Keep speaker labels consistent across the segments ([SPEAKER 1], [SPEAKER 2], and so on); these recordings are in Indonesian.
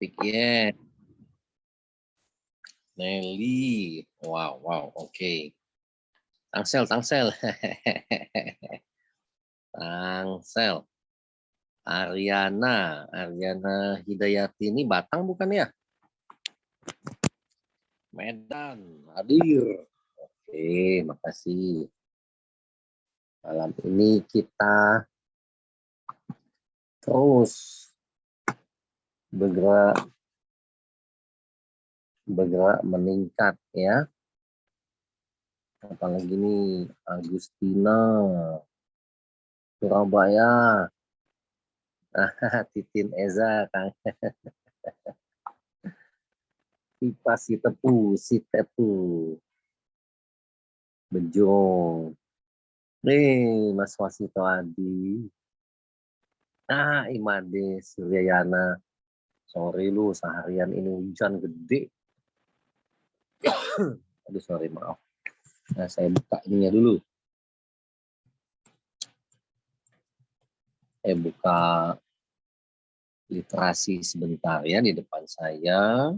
[SPEAKER 1] Pikir. Nelly. Wow, oke. Tangsel. Tangsel. Ariana Hidayati ini Batang bukan ya? Medan, hadir. Oke, makasih. Malam ini kita terus bergerak meningkat ya. Apalagi nih Agustina Surabaya. Titin Eza Kang. Pipa si tepu Bejong. Nih Mas Wasito Adi. Imade Suryayana. Sorry lu seharian ini hujan gede. Aduh sorry maaf. Nah, saya buka ininya dulu. Saya buka literasi sebentar ya di depan saya.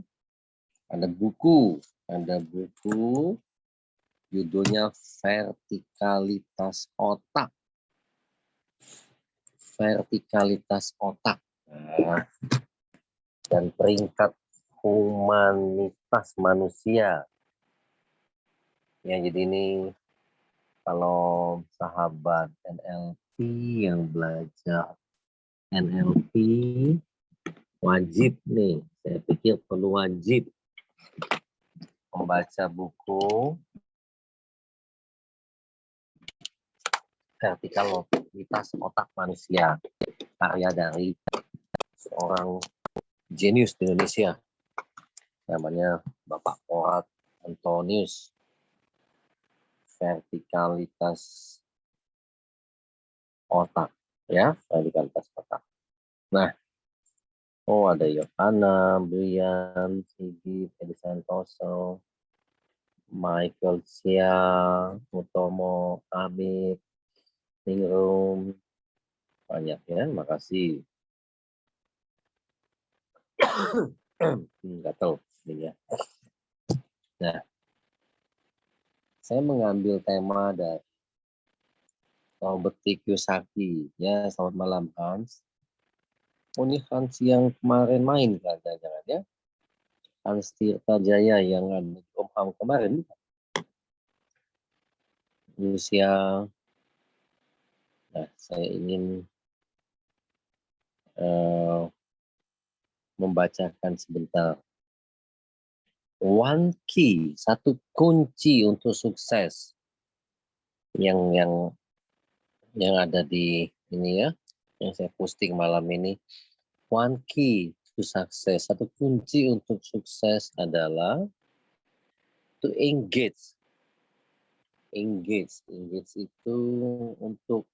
[SPEAKER 1] Ada buku judulnya Vertikalitas Otak. Nah, dan peringkat humanitas manusia. Ya, jadi ini kalau sahabat NLP yang belajar NLP wajib nih, saya pikir perlu wajib membaca buku Vertikalitas Otak Manusia, karya dari seorang jenius di Indonesia, namanya Bapak Porat Antonius. Vertikalitas otak, ya, vertikalitas otak. Nah, ada Yohana, Brian, Sigit, Edi Santoso, Michael Sia, Utomo, Amit, Ningrum, banyak ya, makasih. Gatel ini ya. Nah, saya mengambil tema dari Robert T. Kiyosaki. Ya, selamat malam Hans. Ini Hans yang kemarin main kan, jangan ya? Hans Tirta Jaya yang ada di Om Ham kemarin. Usia. Nah, saya ingin membacakan sebentar. One key, satu kunci untuk sukses yang ada di ini ya, yang saya posting malam ini. One key to success, satu kunci untuk sukses adalah to engage. Engage itu untuk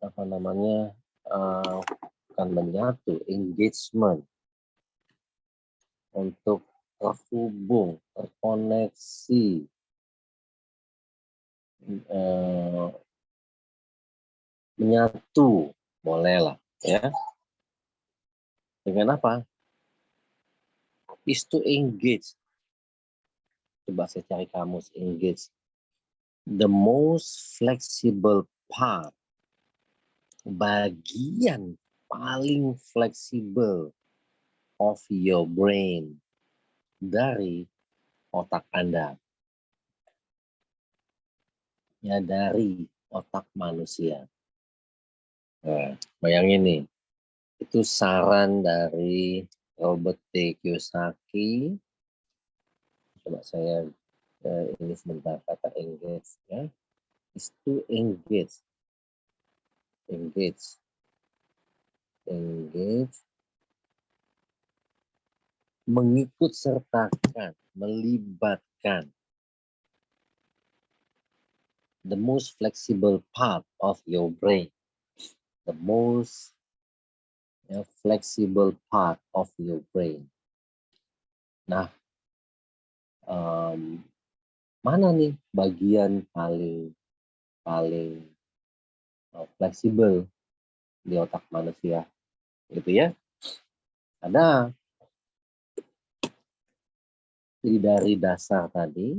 [SPEAKER 1] apa namanya, bukan menyatu, engagement, untuk terhubung, terkoneksi, menyatu, bolehlah ya. Dengan apa? Is to engage. Coba saya cari kamus engage. The most flexible part, bagian paling fleksibel of your brain, dari otak Anda. Ya, dari otak manusia. Nah, bayangin nih, itu saran dari Robert T. Kiyosaki. Coba saya ini sebentar, kata engage ya. Is to engage. Mengikut sertakan, melibatkan. The most flexible part of your brain. The most flexible part of your brain. Nah, mana nih bagian paling fleksibel di otak manusia? gitu ya. Ada. Jadi dari dasar tadi,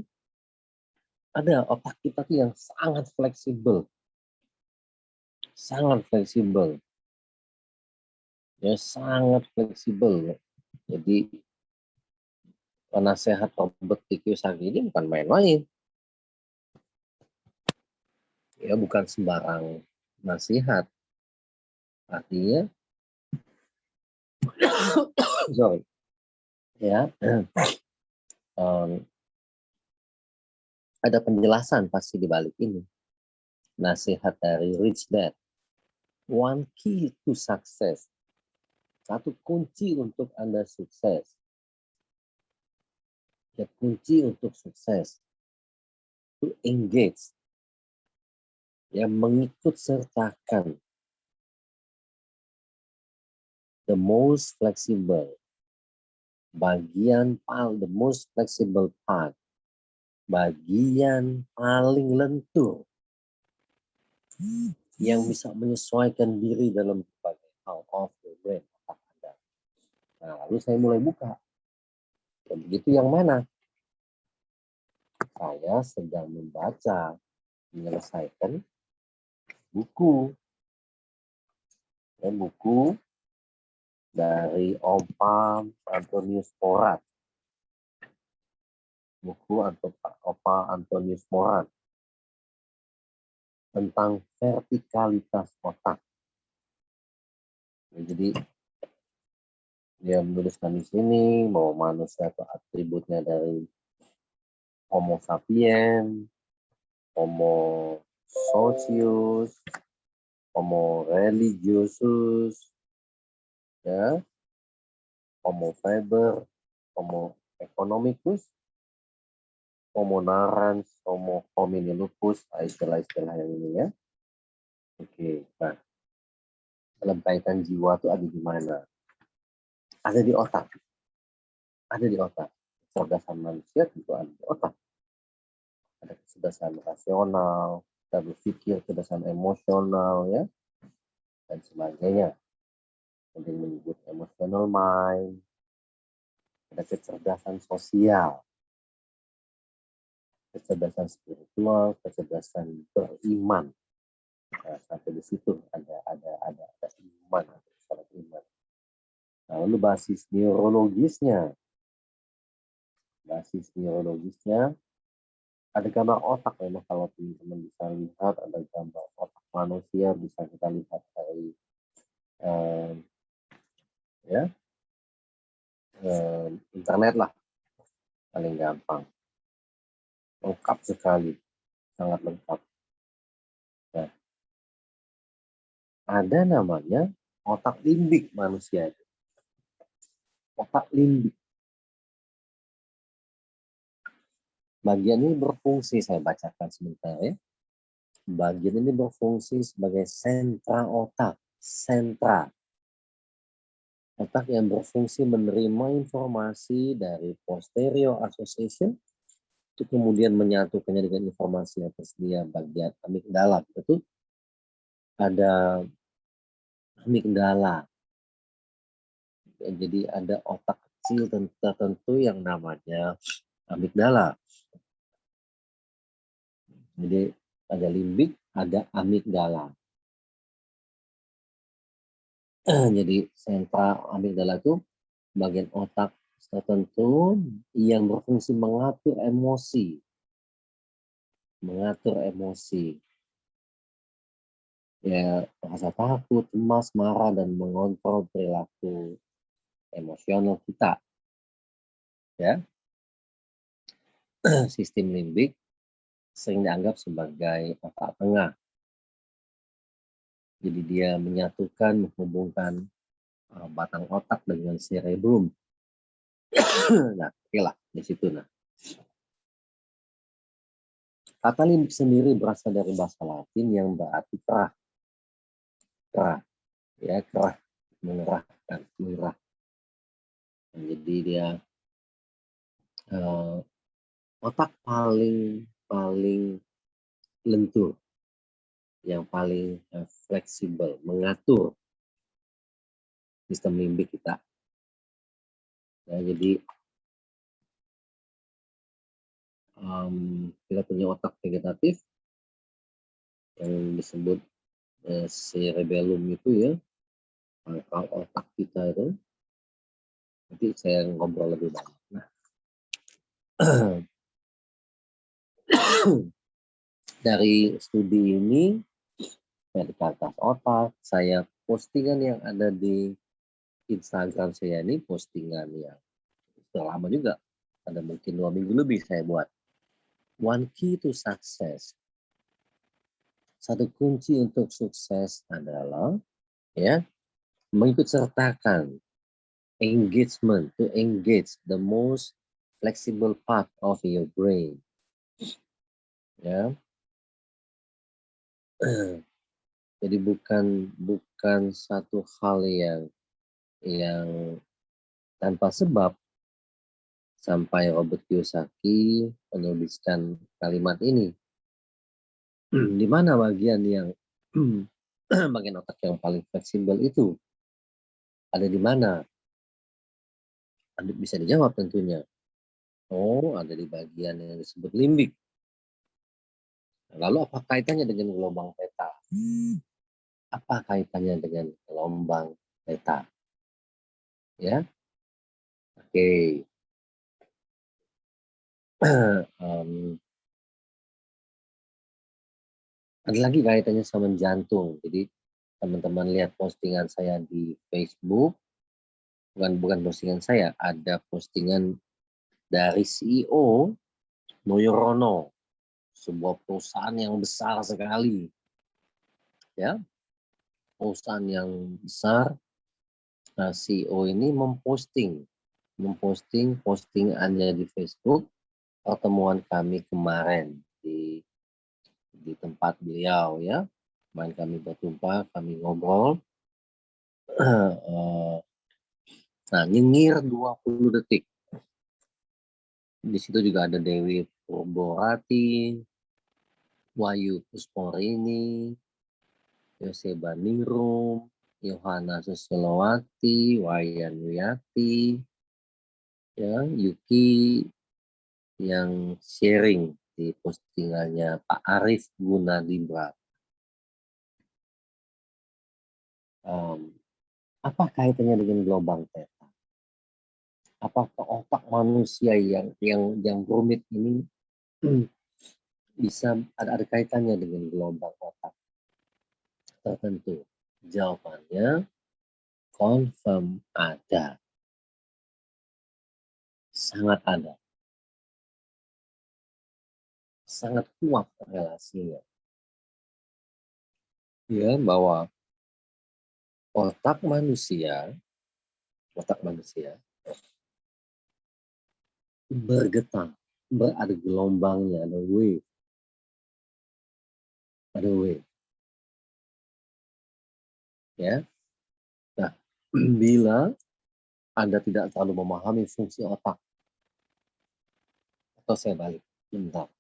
[SPEAKER 1] ada otak kita tuh yang sangat fleksibel. Sangat fleksibel. Ya, sangat fleksibel. Jadi, penasehat Robert T. Kiyosaki ini bukan main-main. Ya, bukan sembarang nasihat. Artinya, sorry. Ya, ada penjelasan pasti di balik ini. Nasihat dari Rich Dad. One key to success. Satu kunci untuk Anda sukses. Ya, kunci untuk sukses. To engage. Ya, mengikut sertakan. The most flexible. The most flexible part. Bagian paling lentur. Yang bisa menyesuaikan diri dalam berbagai hal of the brain. Nah, lalu saya mulai buka. Dan begitu yang mana? Saya sedang menyelesaikan buku. Buku dari Opa Antonius Morat. Buku Opa Antonius Morat. Tentang vertikalitas otak. Jadi, dia menuliskan di sini bahwa manusia itu atributnya dari Homo sapiens, Homo socius, Homo religiosus, ya, Homo faber, Homo economicus, Homo narans, Homo hominilupus, istilah-istilah yang ini ya. Oke, nah, dalam kaitan jiwa itu ada di mana? Ada di otak. Ada di otak. Kecerdasan manusia tentu ada di otak. Ada kecerdasan rasional, kita berpikir, kecerdasan emosional, ya, dan sebagainya. Mungkin menyebut emotional mind. Ada kecerdasan sosial, kecerdasan spiritual, kecerdasan beriman. Nah, sampai di situ ada iman, ada iman. Nah, lalu basis neurologisnya ada gambar otak memang kalau teman-teman bisa lihat ada gambar otak manusia bisa kita lihat dari internet lah paling gampang, lengkap sekali, sangat lengkap. Nah, ada namanya otak limbik manusia itu. Otak limbik. Bagian ini berfungsi, saya bacakan sebentar ya. Bagian ini berfungsi sebagai sentra otak. Sentra. Otak yang berfungsi menerima informasi dari posterior association, itu kemudian menyatukannya dengan informasi yang tersedia bagian amigdala. Itu ada amigdala. Jadi ada otak kecil tertentu yang namanya amigdala. Jadi ada limbik, ada amigdala. Jadi sentra amigdala itu bagian otak tertentu yang berfungsi mengatur emosi. Ya, rasa takut, cemas, marah, dan mengontrol perilaku emosional kita. Ya, sistem limbik sering dianggap sebagai otak tengah. Jadi dia menyatukan, menghubungkan batang otak dengan cerebrum. Nah, oke lah di situ. Nah, kata limbik sendiri berasal dari bahasa Latin yang berarti kerah. Ya, kerah, mengerahkan, mengerah. Jadi dia otak paling lentur, yang paling fleksibel, mengatur sistem limbik kita. Ya, jadi kita punya otak vegetatif yang disebut cerebellum itu ya, pangkal otak kita itu. Nanti saya ngobrol lebih banyak. Nah, dari studi ini, vertikalitas otak, saya postingan yang ada di Instagram saya ini postingan yang sudah lama juga, ada mungkin 2 minggu lebih saya buat. One key to success. Satu kunci untuk sukses adalah ya mengikut sertakan engagement, to engage the most flexible part of your brain. Ya. Jadi bukan satu hal yang tanpa sebab sampai Robert Kiyosaki menuliskan kalimat ini. Di mana bagian yang bagian otak yang paling fleksibel itu ada di mana? Bisa dijawab tentunya. Oh, ada di bagian yang disebut limbik. Lalu apa kaitannya dengan gelombang theta? Apa kaitannya dengan gelombang theta? Ya, oke. Ada lagi kaitannya sama jantung. Jadi teman-teman lihat postingan saya di Facebook, bukan postingan saya, ada postingan dari CEO Noyorono, sebuah perusahaan yang besar sekali, ya, perusahaan yang besar. Nah, CEO ini memposting postingannya di Facebook pertemuan kami kemarin di tempat beliau ya. Kemarin kami berjumpa, kami ngobrol. Nah, nyengir 20 detik. Di situ juga ada Dewi Purborati, Wahyu Pusporini, Yose Baningrum, Yohana Susilowati, Wayan Wiyati, ya, Yuki yang sharing di postingannya Pak Arif Gunadibra. Apa kaitannya dengan gelombang theta? Apakah otak manusia yang rumit ini bisa ada kaitannya dengan gelombang otak? Tertentu. Jawabannya confirm ada. Sangat ada. Sangat kuat relasinya. Ya, bahwa otak manusia bergetar, ada gelombangnya, ada wave. Ya. Nah, bila Anda tidak terlalu memahami fungsi otak, atau saya balik, bentar.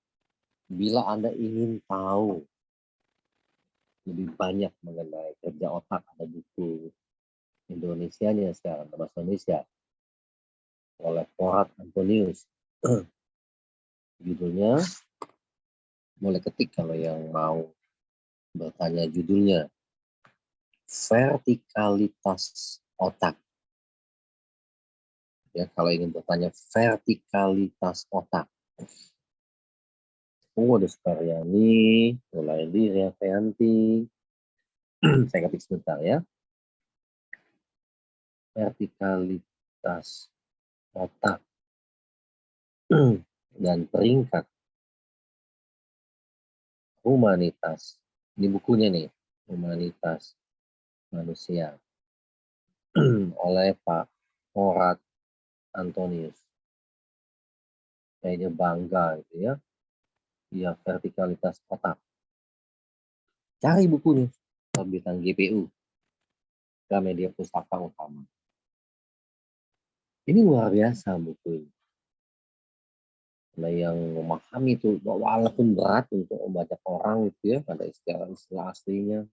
[SPEAKER 1] Bila Anda ingin tahu lebih banyak mengenai kerja otak, ada buku Indonesianya sekarang, bahasa Indonesia, oleh Porat Antonius. Judulnya, mulai ketik kalau yang mau bertanya judulnya, Vertikalitas Otak. Ya, kalau ingin bertanya vertikalitas otak. Ada Sukaryani, Mulaidi, Riafianti. Saya ketik sebentar ya. Vertikalitas otak. Dan peringkat humanitas. Ini bukunya nih, Humanitas Manusia. Oleh Pak Porat Antonius. Kayaknya bangga gitu ya. Ya, vertikalitas otak. Cari bukunya. Terbitan GPU. Gramedia Pustaka Utama. Ini luar biasa buku ini. Nah, yang memahami itu walaupun berat untuk banyak orang itu ya, ada istilah-istilah aslinya.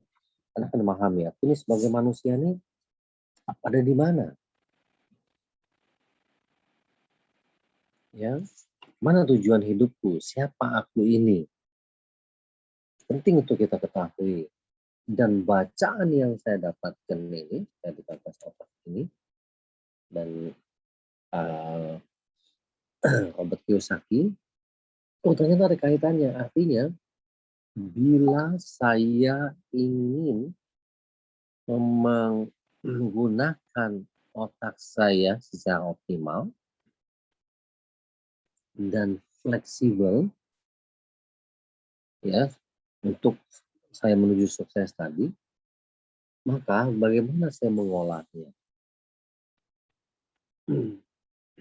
[SPEAKER 1] Karena kan memahami. Aku ini sebagai manusia nih Ada di mana? Ya, mana tujuan hidupku? Siapa aku ini? Penting untuk kita ketahui. Dan bacaan yang saya dapatkan ini, dari batas otak ini, dan Robert Kiyosaki, oh ternyata ada kaitannya. Artinya, bila saya ingin menggunakan otak saya secara optimal dan fleksibel, ya, untuk saya menuju sukses tadi, maka bagaimana saya mengolahnya?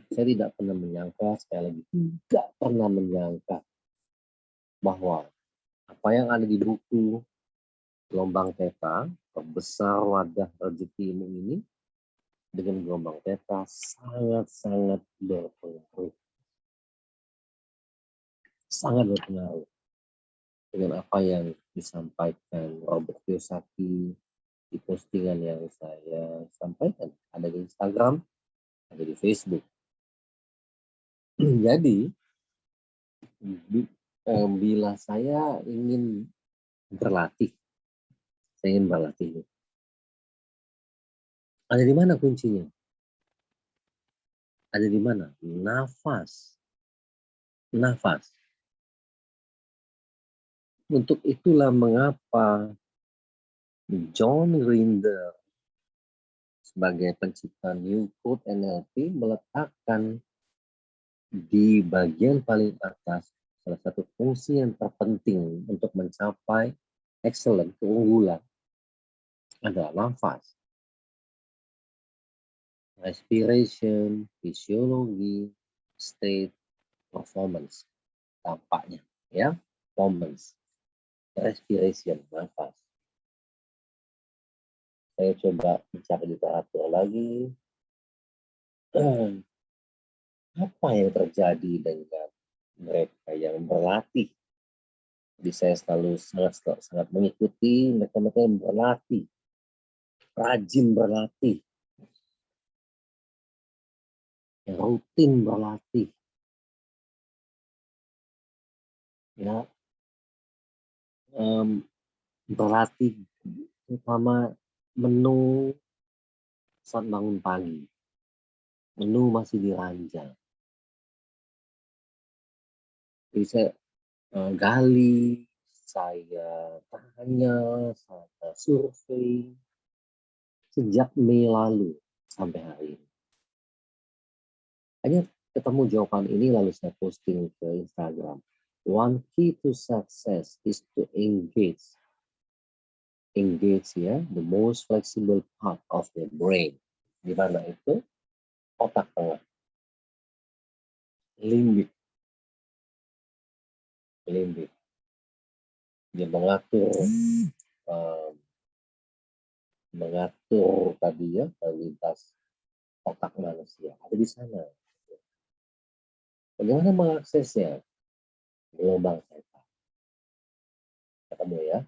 [SPEAKER 1] Saya tidak pernah menyangka, sekali lagi tidak pernah menyangka bahwa apa yang ada di buku Gelombang Theta, Perbesar Wadah Rezekimu ini, dengan gelombang theta sangat-sangat berpengaruh. Sangat berpengaruh dengan apa yang disampaikan Robert Kiyosaki di postingan yang saya sampaikan. Ada di Instagram, ada di Facebook. Jadi, bila saya ingin berlatih, ada di mana kuncinya? Ada di mana? Nafas. Nafas. Untuk itulah mengapa John Grinder sebagai pencipta New Code NLP meletakkan di bagian paling atas salah satu fungsi yang terpenting untuk mencapai excellent, keunggulan adalah nafas. Respiration, fisiologi, state, performance. Tampaknya, ya, performance, respiration, nafas. Saya coba mencari literatur lagi. Apa yang terjadi dengan mereka yang berlatih? Jadi saya selalu sangat mengikuti mereka-mereka yang berlatih, rajin berlatih, yang rutin berlatih, ya, berlatih terutama menu saat bangun pagi, menu masih diranjang. Jadi saya gali, saya tanya, saya survei sejak Mei lalu sampai hari ini. Hanya ketemu jawaban ini lalu saya posting ke Instagram. One key to success is to engage ya, the most flexible part of the brain. Di mana itu? Otak tengah. Limbik. Dia mengatur tadi ya lintas otak manusia. Ada di sana. Bagaimana mengaksesnya? Gelombang theta. Ketemu ya.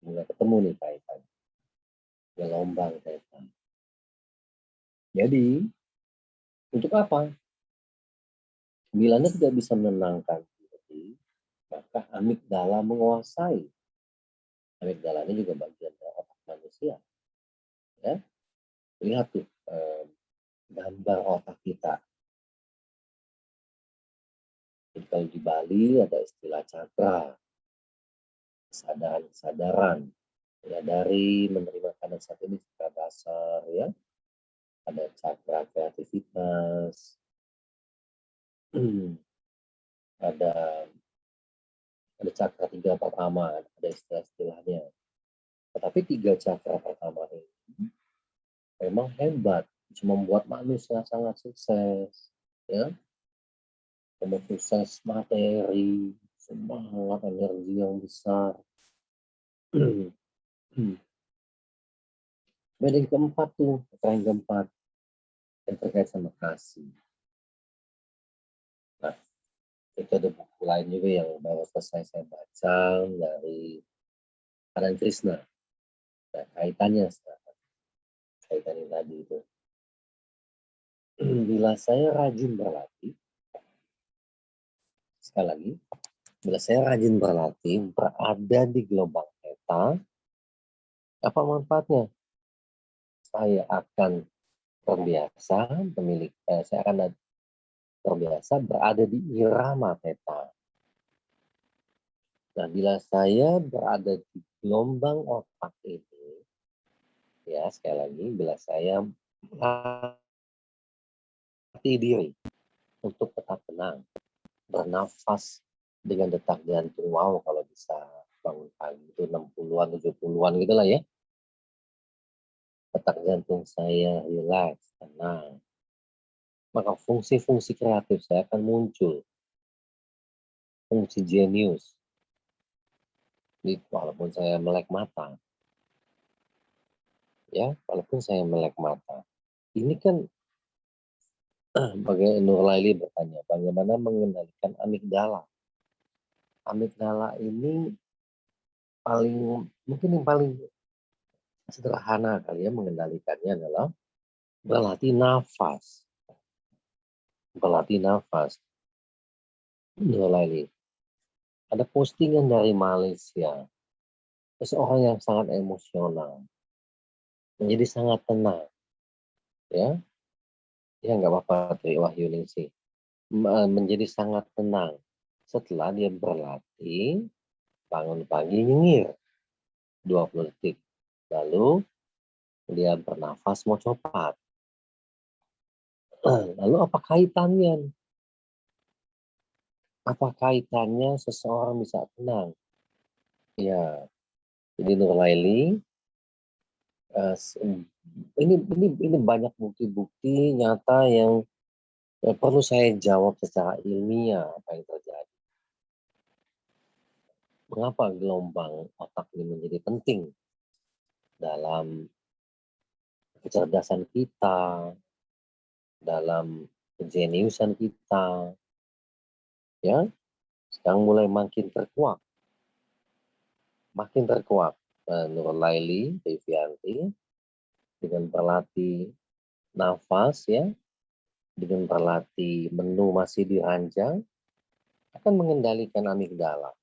[SPEAKER 1] Mulai ketemu nih kaitan. Gelombang theta. Jadi, untuk apa? Bila Anda tidak bisa menenangkan diri, maka amigdala menguasai. Amigdala ini juga bagian dari otak manusia. Ya, lihat tuh gambar otak kita. Jadi kalau di Bali ada istilah cakra, kesadaran, ya, dari menerima keadaan saat ini cakra dasar, ya, ada cakra kreativitas, ada cakra 3 pertama, ada istilah-istilahnya. Tetapi 3 cakra pertama ini memang hebat, bisa membuat manusia sangat sukses, ya, sukses materi, semangat, energi yang besar. Kemudian yang keempat tuh, yang keempat yang terkait sama kasih. Nah, itu ada buku lain juga yang baru selesai saya baca dari Anand Krishna. Nah, kaitannya kaitannya tadi itu. Bila saya rajin berlatih, sekali lagi, bila saya rajin berlatih, berada di gelombang theta, apa manfaatnya? Saya akan terbiasa saya akan terbiasa berada di irama theta. Nah, bila saya berada di gelombang otak ini, ya sekali lagi, bila saya melatih diri untuk tetap tenang, bernafas dengan detak jantung, wow kalau bisa bangun pagi itu 60-an, 70-an gitu lah ya. Detak jantung saya relax, tenang. Maka fungsi-fungsi kreatif saya akan muncul. Fungsi jenius. Walaupun saya melek mata. Ya, walaupun saya melek mata. Ini kan bagaimana Nurlaili bertanya, bagaimana mengendalikan amigdala? Amigdala ini mungkin yang paling sederhana kali ya mengendalikannya adalah berlatih nafas. Berlatih nafas. Nurlaili. Ada postingan dari Malaysia. Seseorang yang sangat emosional. Menjadi sangat tenang. Ya, ya nggak apa-apa Tri Wahyuningsih. Menjadi sangat tenang. Setelah dia berlatih, bangun pagi nyengir 20 detik. Lalu dia bernafas mau cepat. Lalu apa kaitannya? Apa kaitannya seseorang bisa tenang? Ya, jadi Nurlaili, ini banyak bukti-bukti nyata yang perlu saya jawab secara ilmiah apa yang terjadi. Mengapa gelombang otak ini menjadi penting dalam kecerdasan kita, dalam kejeniusan kita, ya? Sekarang mulai makin terkuak. Nurlaili Devianti dengan berlatih nafas ya, dengan berlatih menu masih diranjang akan mengendalikan amigdala.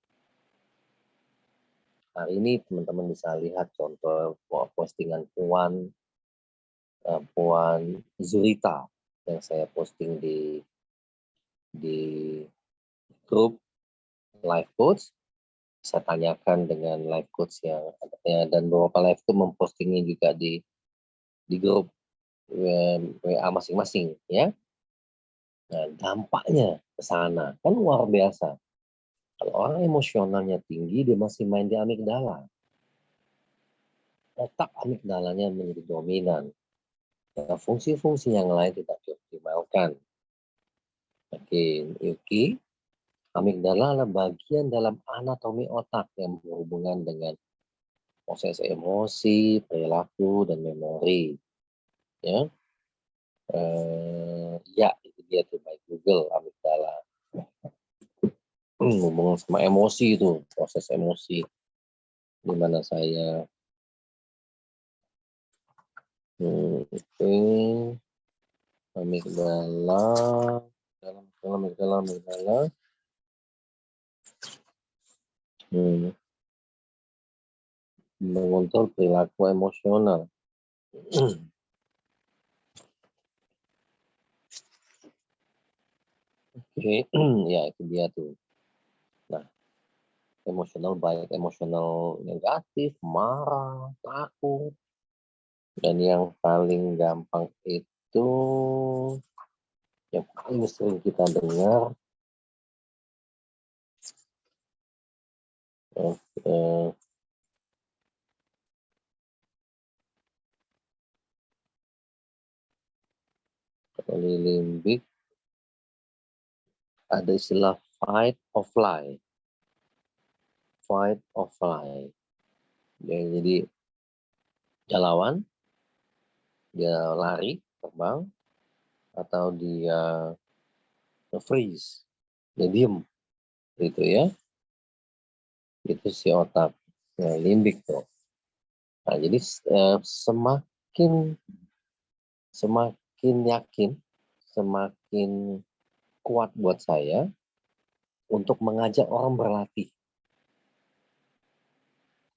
[SPEAKER 1] Hari ini teman-teman bisa lihat contoh postingan Puan Zurita yang saya posting di grup live coach. Saya tanyakan dengan live coach yang adanya dan beberapa live coach mempostingnya juga di grup WA masing-masing ya. Nah, dampaknya ke sana kan luar biasa. Kalau orang emosionalnya tinggi, dia masih main di amigdala. Otak amigdalanya menjadi dominan. Nah, fungsi-fungsi yang lain tidak dioptimalkan. Oke, Yuki, amigdala adalah bagian dalam anatomi otak yang berhubungan dengan proses emosi, perilaku, dan memori. Ya, ya itu dia tuh by Google amigdala. Hubungan sama emosi itu, proses emosi. Di mana saya itu amigdala, amigdala. Mengontrol perilaku emosional. Oke, ya itu dia tuh. Nah, emosional baik emosional negatif, marah, takut, dan yang paling gampang itu yang paling sering kita dengar dari limbik ada istilah fight or flight. Jadi dia lawan, dia lari, terbang, atau dia freeze, dia diem, gitu ya. Itu si otak limbik tuh. Nah, jadi semakin yakin, semakin kuat buat saya untuk mengajak orang berlatih,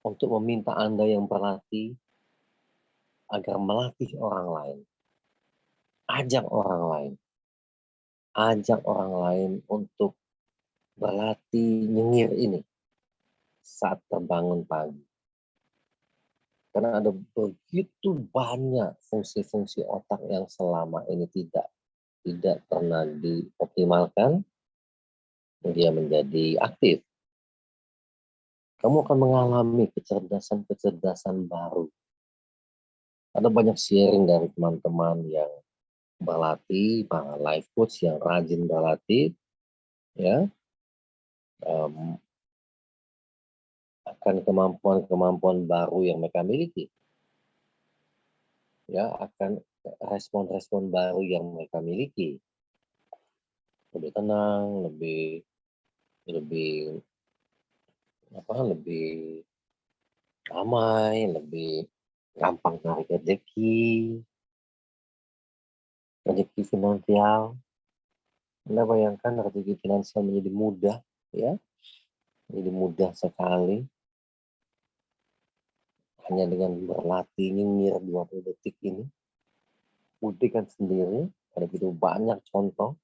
[SPEAKER 1] untuk meminta Anda yang berlatih agar melatih orang lain. Ajak orang lain untuk berlatih nyengir ini saat terbangun pagi. Karena ada begitu banyak fungsi-fungsi otak yang selama ini tidak pernah dioptimalkan, dia menjadi aktif. Kamu akan mengalami kecerdasan baru. Ada banyak sharing dari teman-teman yang berlatih, para life coach yang rajin berlatih, ya, akan kemampuan-kemampuan baru yang mereka miliki, ya, akan respon-respon baru yang mereka miliki, lebih tenang, lebih ramai, lebih gampang narik rezeki finansial. Anda bayangkan rezeki finansial menjadi mudah, ya, menjadi mudah sekali hanya dengan berlatih nyengir 20 detik ini. Buktikan sendiri, ada begitu banyak contoh,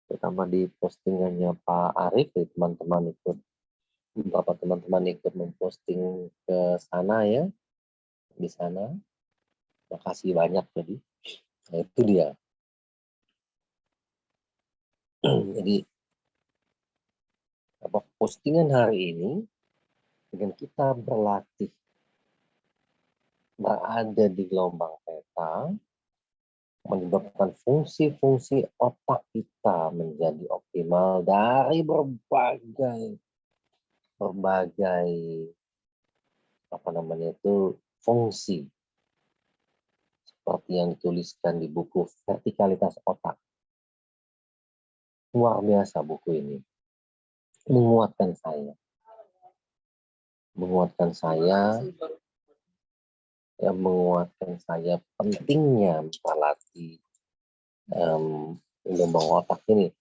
[SPEAKER 1] terutama di postingannya Pak Arif, beberapa teman-teman ikut memposting ke sana, ya, di sana. Makasih banyak jadi. Nah, itu dia. Jadi postingan hari ini dengan kita berlatih berada di gelombang theta menyebabkan fungsi-fungsi otak kita menjadi optimal dari berbagai fungsi, seperti yang dituliskan di buku Vertikalitas Otak. Luar biasa buku ini, menguatkan saya pentingnya melatih gelombang otak ini.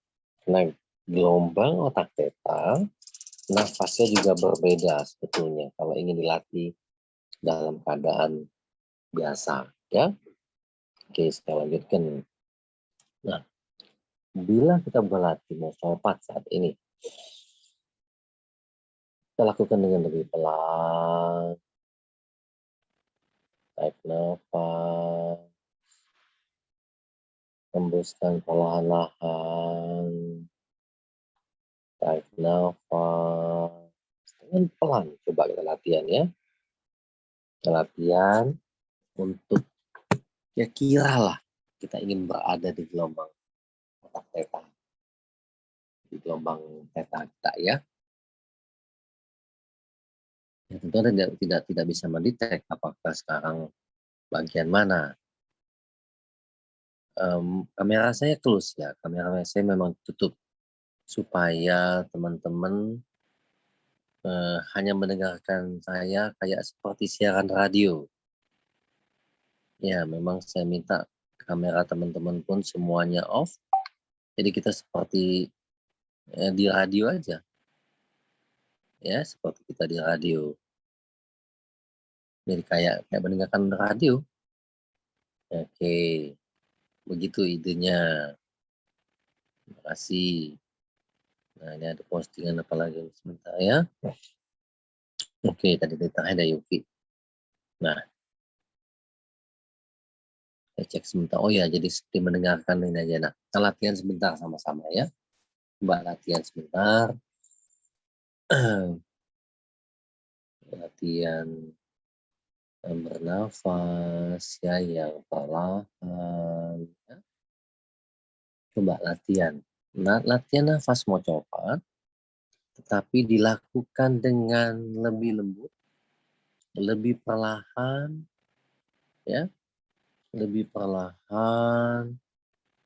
[SPEAKER 1] Nah, gelombang otak theta, nafasnya juga berbeda sebetulnya kalau ingin dilatih dalam keadaan biasa, ya. Oke, saya lanjutkan. Nah, bila kita berlatih mencopat saat ini, kita lakukan dengan lebih pelan, tarik nafas, hembuskan perlahan-lahan, tarik nafas dengan pelan. Coba kita latihan, ya. Latihan untuk ya kiralah kita ingin berada di gelombang otak theta, di gelombang theta kita, ya. Ya, tentu tidak bisa mendetek apakah sekarang bagian mana. Kamera saya close, ya, kamera saya memang tutup supaya teman-teman hanya mendengarkan saya kayak seperti siaran radio. Ya, memang saya minta kamera teman-teman pun semuanya off. Jadi kita seperti di radio aja. Ya, seperti kita di radio. Jadi kayak mendengarkan radio. Oke, begitu idenya. Terima kasih. Nah, ini ada postingan apa lagi sebentar, ya. Oke, tadi ada Yuki. Nah, saya cek sebentar. Oh ya, jadi seperti mendengarkan ini aja. Nah, kita latihan sebentar sama-sama, ya. Coba latihan sebentar. Latihan bernafas, ya, yang perlahan. Ya. Coba latihan. Nah, latihan nafas mau coba, tetapi dilakukan dengan lebih lembut, lebih perlahan, ya, lebih perlahan,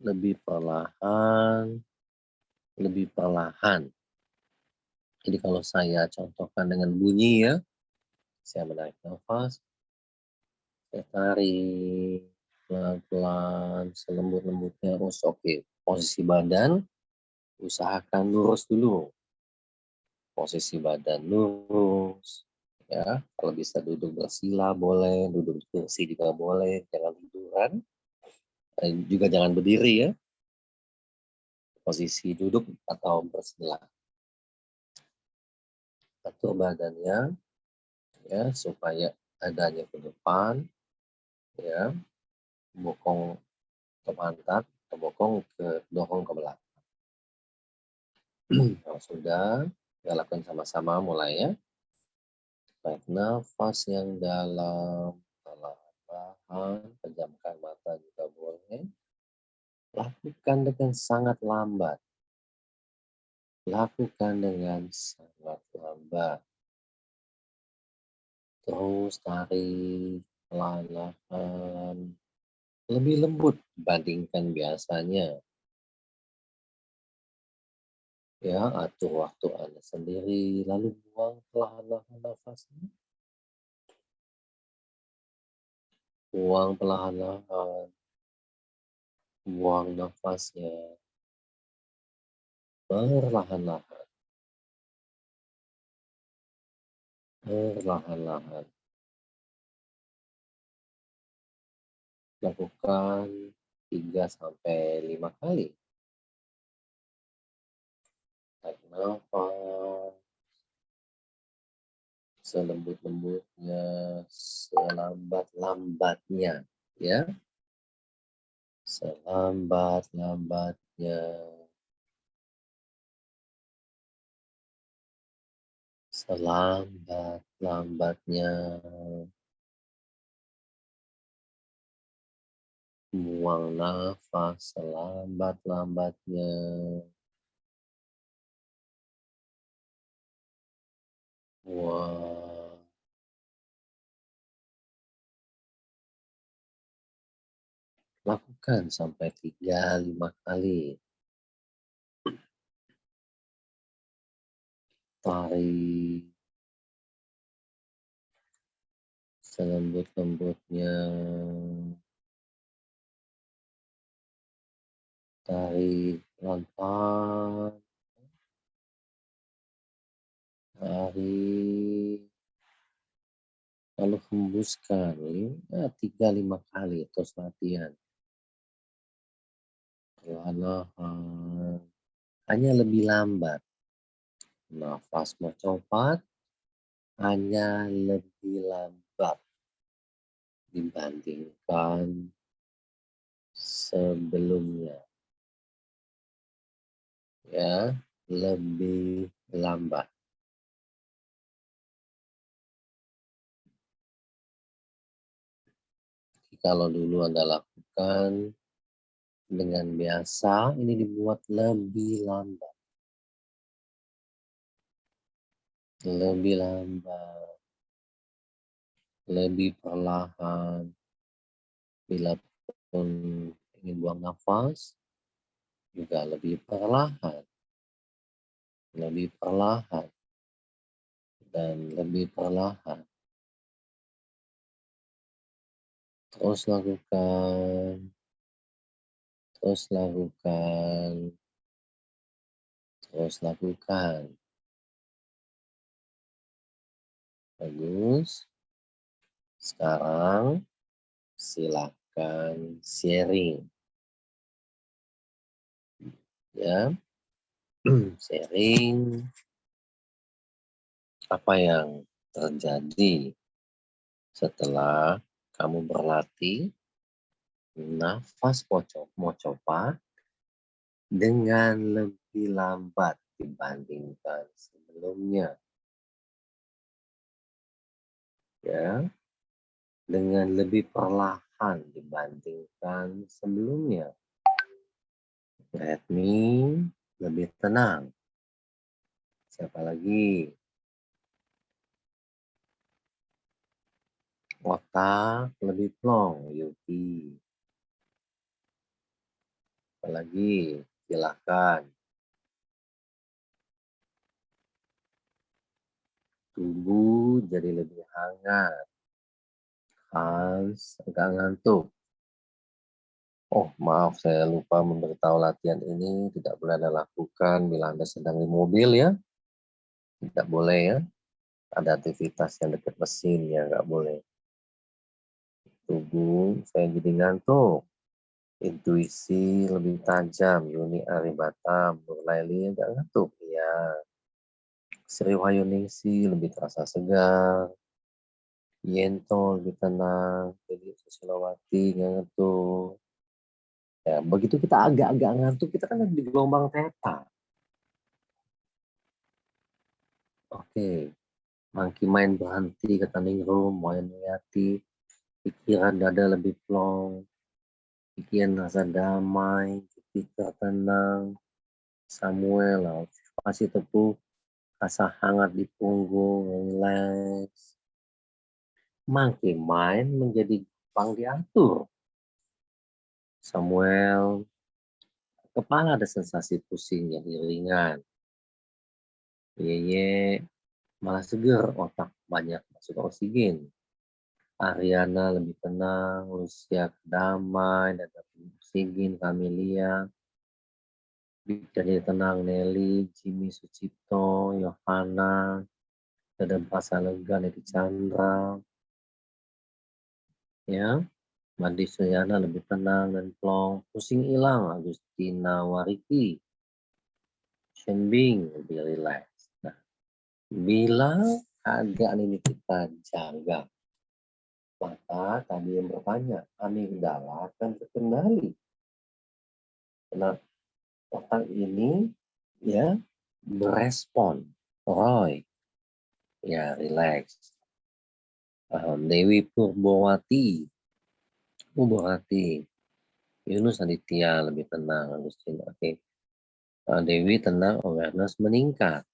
[SPEAKER 1] lebih perlahan, lebih perlahan. Jadi kalau saya contohkan dengan bunyi, ya, Saya menarik nafas, saya tarik pelan-pelan, selembut-lembutnya. Oke. Posisi badan, usahakan lurus dulu. Posisi badan lurus. Ya, kalau bisa duduk bersila boleh, duduk kursi juga boleh, jangan tiduran. Juga jangan berdiri ya. Posisi duduk atau bersila. Atur badannya ya supaya dadanya ke depan ya, bokong ke pantat, bokong ke dorong ke belakang. Kalau sudah, kita lakukan sama-sama mulai ya. Tarik nafas yang dalam, perlahan, pejamkan mata juga boleh. Lakukan dengan sangat lambat. Lakukan dengan sangat lambat. Terus tarik pelan-pelan. Lebih lembut dibandingkan biasanya. Ya, atur waktu Anda sendiri, lalu buang perlahan-lahan nafasnya. Buang perlahan-lahan. Buang nafasnya. Perlahan-lahan. Perlahan-lahan. Lakukan 3-5 kali. Tarik nafas. Selembut-lembutnya, selambat-lambatnya. Ya, selambat-lambatnya. Selambat-lambatnya. Buang nafas selambat-lambatnya. Buang. Lakukan sampai 3-5 kali. Tarik selembut-lembutnya. Tarik pelan-pelan. Tarik. Lalu hembuskan 3-5 kali terus latihan. Perlahan-lahan. Hanya lebih lambat. Nafas mencopat hanya lebih lambat dibandingkan sebelumnya. Ya, lebih lambat. Kalau dulu Anda lakukan dengan biasa, ini dibuat lebih lambat. Lebih lambat. Lebih perlahan. Bila pun ingin buang nafas, juga lebih perlahan. Lebih perlahan. Dan lebih perlahan. Terus lakukan. Terus lakukan. Terus lakukan. Bagus. Sekarang silakan sharing. Ya. Sharing apa yang terjadi setelah kamu berlatih nafas mocopat dengan lebih lambat dibandingkan sebelumnya. Ya, dengan lebih perlahan dibandingkan sebelumnya. Ritme lebih tenang. Siapa lagi? Otak lebih plong, Yuki. Apalagi, silakan. tubuh jadi lebih hangat, Hans agak ngantuk. Oh, maaf, saya lupa memberitahu latihan ini tidak boleh Anda lakukan bila Anda sedang di mobil ya. Tidak boleh ya. Ada aktivitas yang dekat mesin ya, nggak boleh. Tubuh, saya jadi ngantuk. Intuisi lebih tajam, Yuni Aribata, Nurlaili nggak ngantuk. Ya, Sri Wahyuningsi lebih terasa segar. Yento lebih tenang. Jadi Susilowati nggak ngantuk. Ya, begitu kita agak-agak ngantuk, kita kan di gelombang theta. Oke, Monkey Mind berhenti, kata Ningrum, Moyaniati, pikiran dada lebih plong, pikiran rasa damai, kita tenang, Samuel, kasih tepuk, rasa hangat di punggung, relax. Monkey Mind menjadi gampang diatur. Samuel, kepala ada sensasi pusing yang ringan. Yeye, malah seger, otak banyak masuk oksigen. Ariana lebih tenang, Lucia damai, dan oksigen, Camelia. Jadi tenang, Nelly, Jimmy Sucipto, Yohana, dan Pasalega, Nedi Chandra. Ya, Mandi Suyana lebih tenang dan plong. Pusing hilang, Agustina Wariki. Shenbing lebih rileks. Nah, bila keadaan ini kita jaga, maka tadi yang bertanya, amigdala akan terkendali. Karena otak ini ya berespon. Roy, ya relax. Dewi Purbowati, Yunus Aditya lebih tenang, Agustin. Oke. Dewi tenang, awareness meningkat.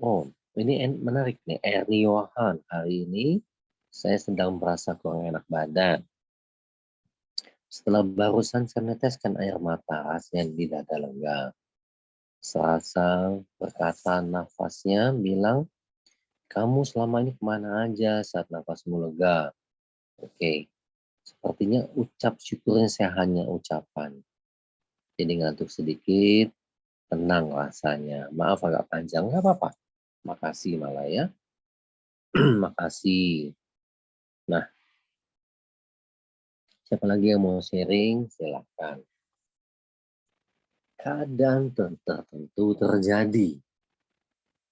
[SPEAKER 1] Oh, ini menarik nih. Ernie Johan, hari ini saya sedang merasa kurang enak badan. Setelah barusan saya meneteskan air mata, rasanya di dada lega. Serasa berkata nafasnya bilang, kamu selama ini kemana aja saat nafasmu lega? Oke, sepertinya ucap syukurnya saya hanya ucapan. Jadi ngantuk sedikit, tenang rasanya. Maaf agak panjang, nggak apa-apa. Makasih malah ya. Makasih. Nah, siapa lagi yang mau sharing? Silakan. Keadaan tertentu terjadi.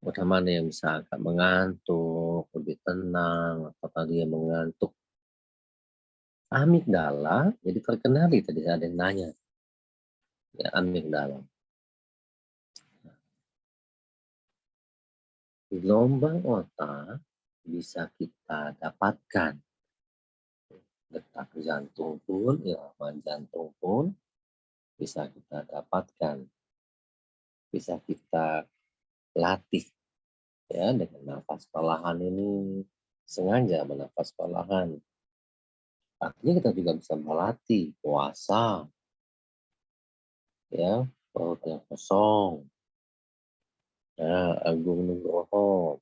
[SPEAKER 1] Mana yang bisa agak mengantuk, lebih tenang, atau tadi yang mengantuk. Amigdala, jadi terkenali tadi ada yang nanya. Ya, amigdala. Gelombang otak bisa kita dapatkan. Detak jantung pun, irama jantung pun bisa kita dapatkan. Bisa kita latih ya dengan nafas perlahan ini, sengaja bernafas perlahan. Artinya kita juga bisa melatih puasa, ya, perut yang kosong. Ya, Agung Nugroho.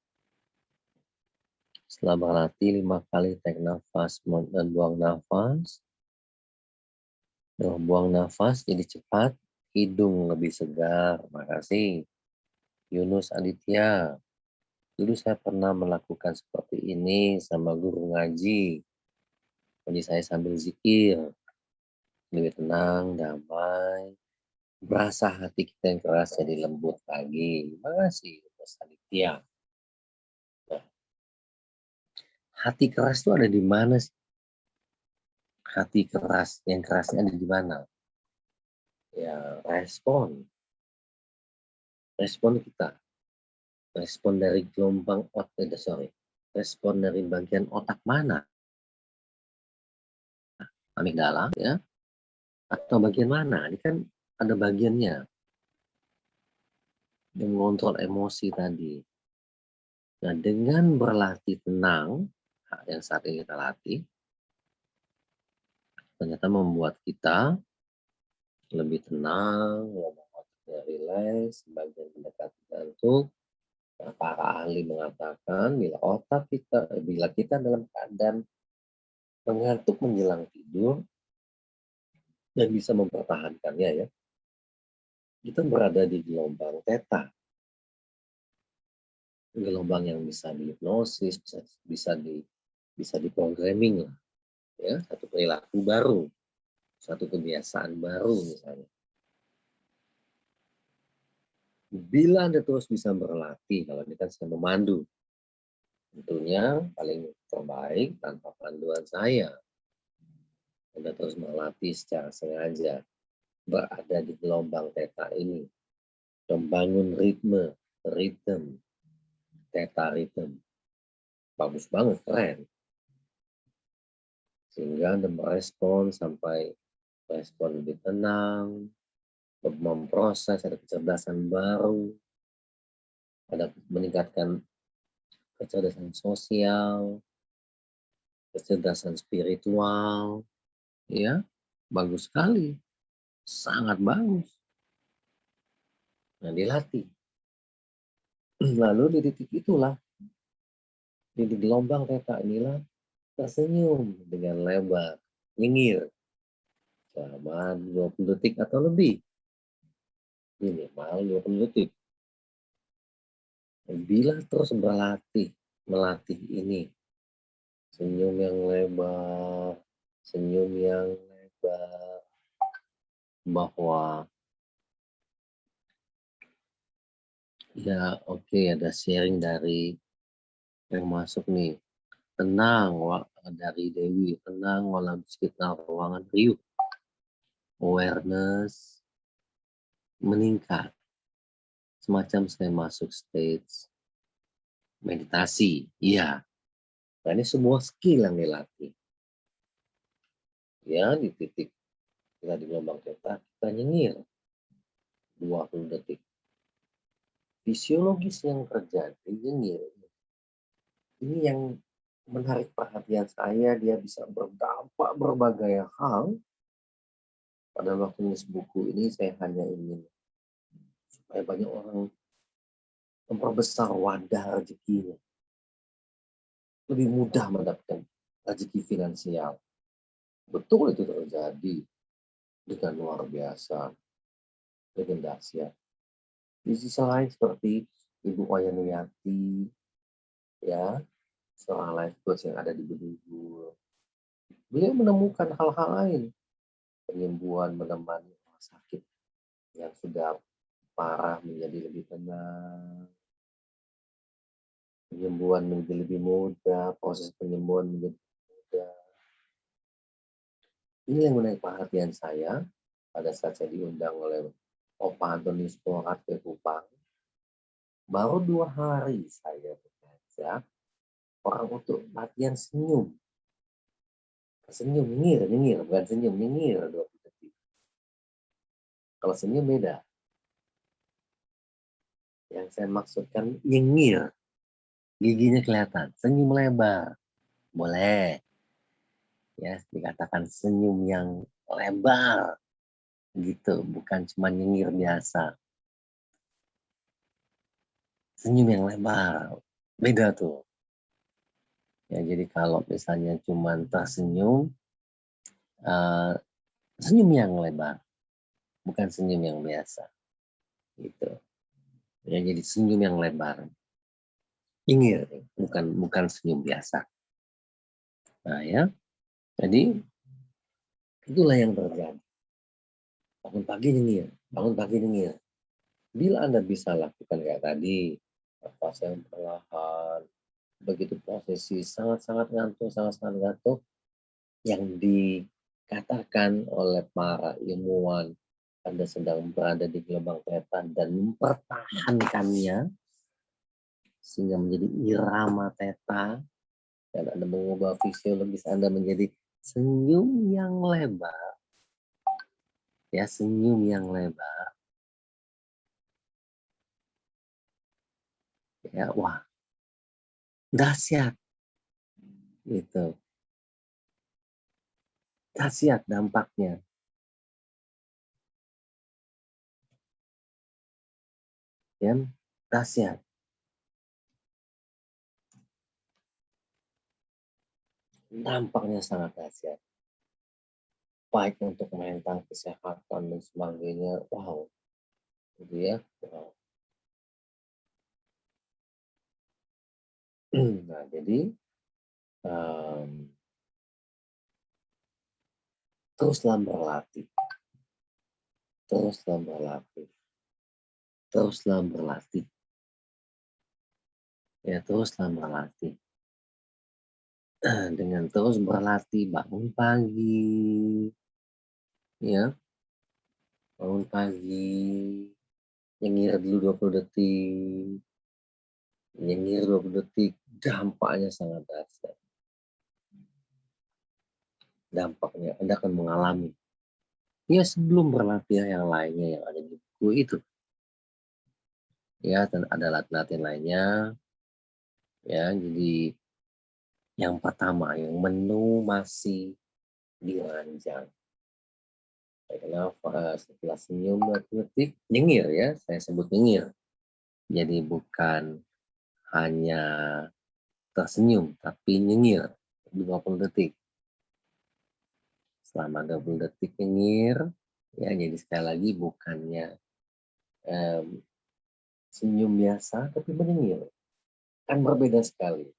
[SPEAKER 1] Setelah berlatih 5 kali tarik nafas dan buang nafas. Buang nafas jadi cepat, hidung lebih segar. Makasih. Yunus Aditya. Dulu saya pernah melakukan seperti ini sama guru ngaji. Jadi saya sambil zikir. Lebih tenang, damai. Berasa hati kita yang keras jadi lembut lagi. Makasih Yunus Aditya. Nah, hati keras itu ada di mana sih? Hati keras, yang kerasnya ada di mana? Ya, respon kita. Respon dari gelombang otak, respon dari bagian otak mana? Amigdala, ya? Atau bagian mana? Ini kan ada bagiannya yang mengontrol emosi tadi. Nah, dengan berlatih tenang, yang saat ini kita latih, ternyata membuat kita lebih tenang, ngomong otaknya rileks, bagian mendekati jantung, Nah, para ahli mengatakan bila kita dalam keadaan mengantuk menjelang tidur dan bisa mempertahankannya ya, kita berada di gelombang theta, gelombang yang bisa dihipnosis, bisa diprogramming lah, ya, satu perilaku baru, satu kebiasaan baru misalnya. Bila Anda terus bisa berlatih, kalau ini kan saya memandu, tentunya paling terbaik tanpa panduan saya. Anda terus melatih secara sengaja, berada di gelombang theta ini, membangun ritme, theta rhythm. Bagus banget, keren. Sehingga Anda merespon sampai respon lebih tenang, memproses, ada kecerdasan baru, ada meningkatkan kecerdasan sosial, kecerdasan spiritual, ya, bagus sekali, sangat bagus. Nah, dilatih. Lalu di titik itulah, di gelombang theta inilah, tersenyum dengan lebar, nyengir, selama 20 detik atau lebih. Minimal 20 detik. Bila terus melatih ini, senyum yang lebar, bahwa ya oke, ada sharing dari yang masuk nih. Tenang, dari Dewi, tenang walau di sekitar ruangan riuh. Awareness meningkat. Semacam saya masuk stage meditasi. Iya. Nah, ini semua skill yang dilatih. Ya, di titik kita di gelombang theta, kita nyengir 20 detik. Fisiologis yang terjadi nyengir. Ini yang menarik perhatian saya, dia bisa berdampak berbagai hal. Pada waktu menulis buku ini saya hanya ingin supaya banyak orang memperbesar wadah rezekinya. Lebih mudah mendapatkan rezeki finansial. Betul itu terjadi dengan luar biasa, dengan dahsyat. Di sisi lain seperti Ibu Wayanuyati, ya, seorang life coach yang ada di Bedugul. Beliau menemukan hal-hal lain, penyembuhan, menemani orang sakit yang sudah parah menjadi lebih tenang, penyembuhan menjadi lebih mudah, proses penyembuhan menjadi mudah. Ini yang menarik perhatian saya pada saat saya diundang oleh Opa Antonius Porat ke Kupang. Baru 2 hari saya mengajak orang untuk latihan senyum. Senyum, nyengir, bukan senyum, nyengir 20 detik. Kalau senyum beda. Yang saya maksudkan nyengir, giginya kelihatan, senyum lebar. Boleh. Ya, dikatakan senyum yang lebar. Gitu, bukan cuma nyengir biasa. Senyum yang lebar. Beda tuh. Ya, jadi kalau misalnya cuma tersenyum, senyum yang lebar, bukan senyum yang biasa. Gitu. Ya, jadi senyum yang lebar. Nyengir, bukan senyum biasa. Nah ya, jadi itulah yang terjadi. Bangun pagi nyengir. Bila Anda bisa lakukan kayak tadi, nafas yang perlahan, begitu posisi sangat-sangat ngantuk, yang dikatakan oleh para ilmuwan, Anda sedang berada di gelombang theta dan mempertahankannya sehingga menjadi irama theta, dan Anda mengubah fisiologis Anda menjadi senyum yang lebar. Ya, senyum yang lebar. Ya, wah, dahsyat. Gitu. Dahsyat dampaknya. Ya, dahsyat. dampaknya sangat dahsyat. Baik untuk mental, kesehatan, dan sebagainya. Wow, gitu ya. Wow. Nah, jadi teruslah berlatih, teruslah berlatih, teruslah berlatih. Ya, teruslah berlatih. Dengan terus berlatih, bangun pagi, ya, bangun pagi, nyengir dulu 20 detik, nyengir 20 detik, dampaknya sangat dahsyat. Dampaknya Anda akan mengalami. Ya, sebelum berlatih yang lainnya yang ada di buku itu. Ya, dan ada latihan lainnya. Ya, jadi yang pertama, yang menu masih diranjang. Kenapa? Setelah senyum 20 detik, nyengir ya, saya sebut nyengir. Jadi bukan hanya tersenyum, tapi nyengir 20 detik. Selama 20 detik nyengir, ya jadi sekali lagi bukannya senyum biasa, tapi menyengir. Kan berbeda sekali.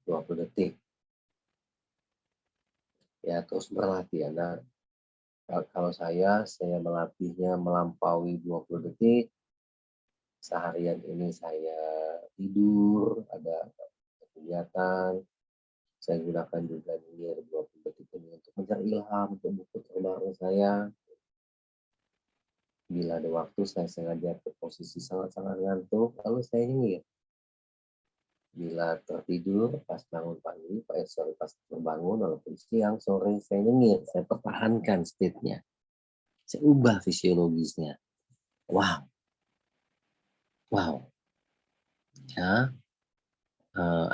[SPEAKER 1] 20 detik. Ya, terus berlatih. Anda, kalau saya melatihnya melampaui 20 detik. Seharian ini saya tidur, ada kegiatan. Saya gunakan juga nyengir 20 detik ini untuk mencari ilham untuk buku terbaru saya. Bila ada waktu, saya sengaja ke posisi sangat-sangat ngantuk, lalu saya nyengir. Bila tertidur, pas bangun pagi, pas terbangun, walaupun siang, sore, saya nyengir. Saya pertahankan state-nya. Saya ubah fisiologisnya. Wow. Wow. Ya,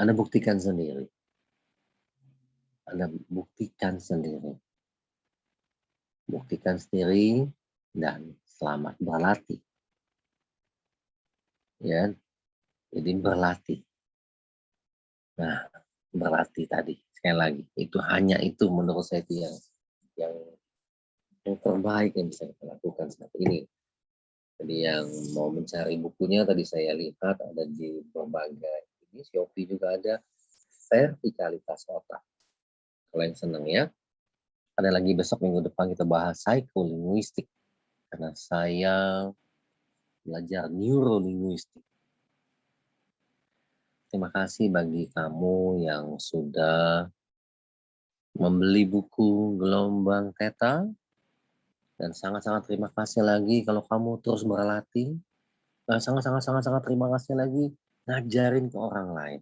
[SPEAKER 1] Anda buktikan sendiri. Anda buktikan sendiri. Buktikan sendiri dan selamat berlatih. Ya, jadi berlatih. Nah, berlatih tadi sekali lagi itu hanya itu menurut saya itu yang terbaik yang bisa kita lakukan saat ini. Jadi yang mau mencari bukunya tadi saya lihat ada di berbagai ini Shopee juga ada vertikalitas otak. Kalau yang senang ya, ada lagi besok minggu depan kita bahas psikolinguistik karena saya belajar neurolinguistik. Terima kasih bagi kamu yang sudah membeli buku Gelombang Theta. Dan sangat-sangat terima kasih lagi kalau kamu terus berlatih. Sangat-sangat terima kasih lagi ngajarin ke orang lain.